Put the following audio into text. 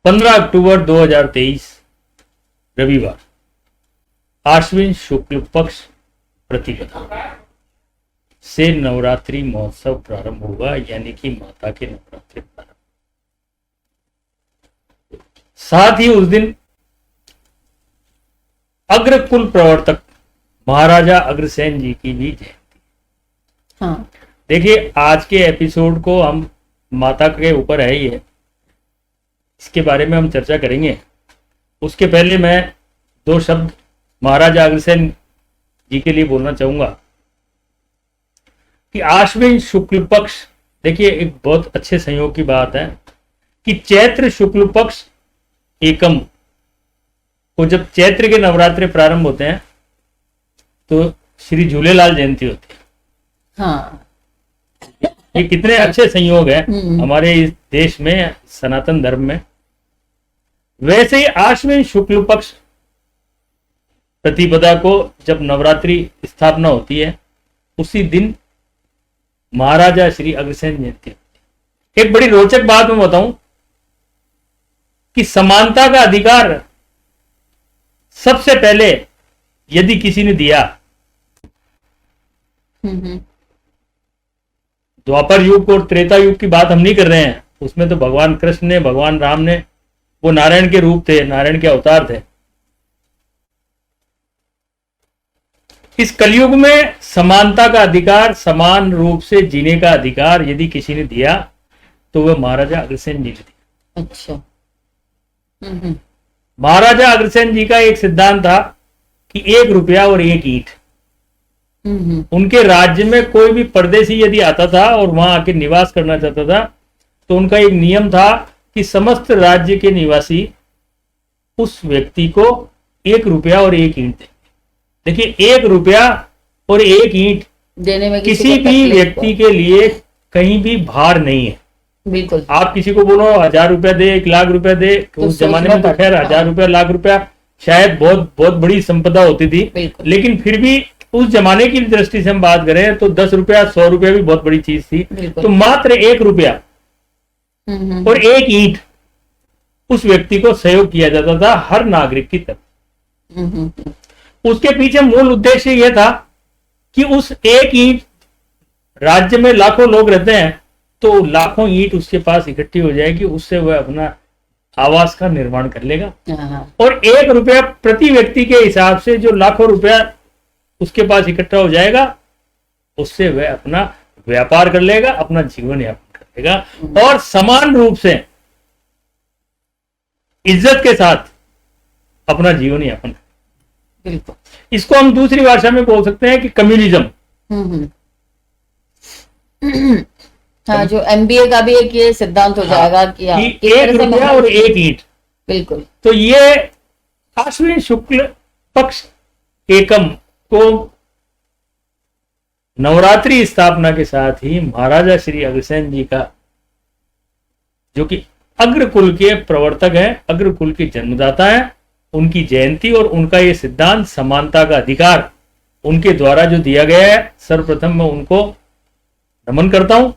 15 अक्टूबर 2023 रविवार, आश्विन शुक्ल पक्ष प्रतिपदा से नवरात्रि महोत्सव प्रारंभ होगा, यानी कि माता के नवरात्रि प्रारंभ। साथ ही उस दिन अग्रकुल प्रवर्तक महाराजा अग्रसेन जी की भी जयंती। हाँ। देखिए, आज के एपिसोड को हम माता के ऊपर है ही है, इसके बारे में हम चर्चा करेंगे। उसके पहले मैं दो शब्द महाराजा अग्रसेन जी के लिए बोलना चाहूंगा कि आश्विन शुक्ल पक्ष, देखिए एक बहुत अच्छे संयोग की बात है कि चैत्र शुक्ल पक्ष एकम को जब चैत्र के नवरात्रि प्रारंभ होते हैं तो श्री झूलेलाल जयंती होती है। हाँ। ये कितने अच्छे संयोग है हमारे इस देश में, सनातन धर्म में। वैसे ही आश्विन शुक्ल पक्ष प्रतिपदा को जब नवरात्रि स्थापना होती है, उसी दिन महाराजा श्री अग्रसेन जयंती होती है। एक बड़ी रोचक बात मैं बताऊं कि समानता का अधिकार सबसे पहले यदि किसी ने दिया, द्वापर युग और त्रेता युग की बात हम नहीं कर रहे हैं, उसमें तो भगवान कृष्ण ने, भगवान राम ने, वो नारायण के रूप थे, नारायण के अवतार थे। इस कलयुग में समानता का अधिकार, समान रूप से जीने का अधिकार यदि किसी ने दिया तो वह महाराजा अग्रसेन जी ने दिया। अच्छा। महाराजा अग्रसेन जी का एक सिद्धांत था कि 1 रुपया और 1 ईंट। उनके राज्य में कोई भी परदेशी यदि आता था और वहां आके निवास करना चाहता था तो उनका एक नियम था कि समस्त राज्य के निवासी उस व्यक्ति को 1 रुपया और 1 ईंट देंगे। देखिए, 1 रुपया और 1 ईंट देने में किसी भी व्यक्ति के लिए कहीं भी भार नहीं है। बिल्कुल। आप किसी को बोलो 1000 रुपया दे, 1 लाख रुपया दे, तो उस जमाने में तो खैर 1000 रुपया, लाख रुपया शायद बहुत बहुत बड़ी संपदा होती थी, लेकिन फिर भी उस जमाने की दृष्टि से हम बात करें तो 10 रुपया, 100 रुपया भी बहुत बड़ी चीज थी। तो मात्र 1 रुपया और 1 ईंट उस व्यक्ति को सहयोग किया जाता था, हर नागरिक की तरफ। उसके पीछे मूल उद्देश्य यह था कि उस 1 ईंट, राज्य में लाखों लोग रहते हैं तो लाखों ईंट उसके पास इकट्ठी हो जाएगी, उससे वह अपना आवास का निर्माण कर लेगा। और 1 रुपया प्रति व्यक्ति के हिसाब से जो लाखों रुपया उसके पास इकट्ठा हो जाएगा, उससे वह अपना व्यापार कर लेगा, अपना जीवन यापन कर लेगा और समान रूप से इज्जत के साथ अपना जीवन यापन। इसको हम दूसरी भाषा में बोल सकते हैं कि कम्युनिज्म। हाँ, जो एमबीए का भी एक ये सिद्धांत हो जाएगा कि 1 रुपया और 1 ईंट। बिल्कुल। तो ये आश्विन शुक्ल पक्ष एकम को नवरात्रि स्थापना के साथ ही महाराजा श्री अग्रसेन जी का, जो कि अग्रकुल के प्रवर्तक हैं, अग्रकुल के जन्मदाता हैं, उनकी जयंती और उनका ये सिद्धांत समानता का अधिकार उनके द्वारा जो दिया गया है, सर्वप्रथम मैं उनको नमन करता हूं।